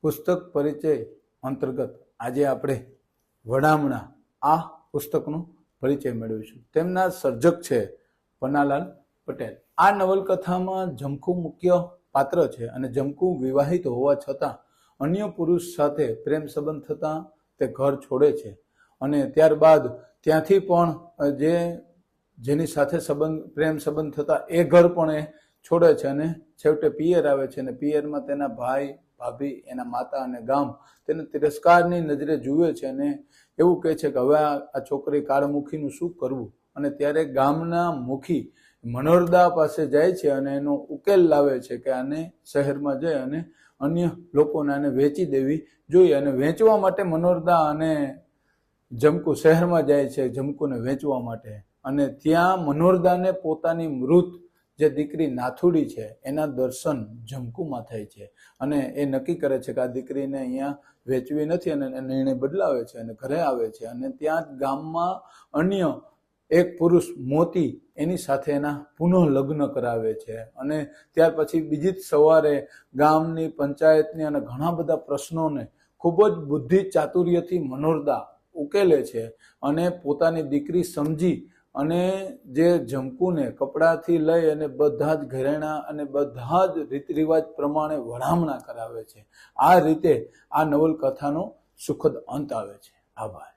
પુસ્તક પરિચય અંતર્ગત આજે આપણે વડામણા આ પુસ્તકનો પરિચય મેળવીશું। તેમના સર્જક છે પન્નાલાલ પટેલ। આ નવલકથામાં જમકુ મુખ્ય પાત્ર છે અને જમકુ વિવાહિત હોવા છતાં અન્ય પુરુષ સાથે પ્રેમ સંબંધ થતાં તે ઘર છોડે છે અને ત્યારબાદ ત્યાંથી પણ જેની સાથે પ્રેમ સંબંધ થતા એ ઘર પણ એ છોડે છે અને છેવટે પિયર આવે છે અને પિયરમાં તેના ભાઈ ભાભી એના માતા અને ગામ તેને તિરસ્કારની નજરે જુએ છે અને એવું કહે છે કે હવે આ છોકરી કાળમુખીનું શું કરવું। અને ત્યારે ગામના મુખી મનોરદા પાસે જાય છે અને એનો ઉકેલ લાવે છે કે આને શહેરમાં જઈ અને અન્ય લોકોને આને વેચી દેવી જોઈએ। અને વેચવા માટે મનોરદા અને જમકુ શહેરમાં જાય છે જમકુને વેચવા માટે અને ત્યાં મનોરદાને પોતાની મૃત જે દીકરી નાથુડી છે એના દર્શન જમકુમાં થાય છે અને એ નક્કી કરે છે કે આ દીકરીને અહીંયા વેચવી નથી અને નિર્ણય બદલાવે છે અને ઘરે આવે છે અને ત્યાં ગામમાં અન્ય એક પુરુષ મોતી એની સાથે એના પુનઃ લગ્ન કરાવે છે અને ત્યાર પછી બીજી જ સવારે ગામની પંચાયતની અને ઘણા બધા પ્રશ્નોને ખૂબ જ બુદ્ધિ ચાતુર્યથી મનોરદા ઉકેલે છે અને પોતાની દીકરી સમજી અને જે જમકુને કપડાથી લઈ અને બધા જ ઘરેણા અને બધા જ રીત રિવાજ પ્રમાણે વડામણા કરાવે છે। આ રીતે આ નવલકથાનો સુખદ અંત આવે છે। આભાર।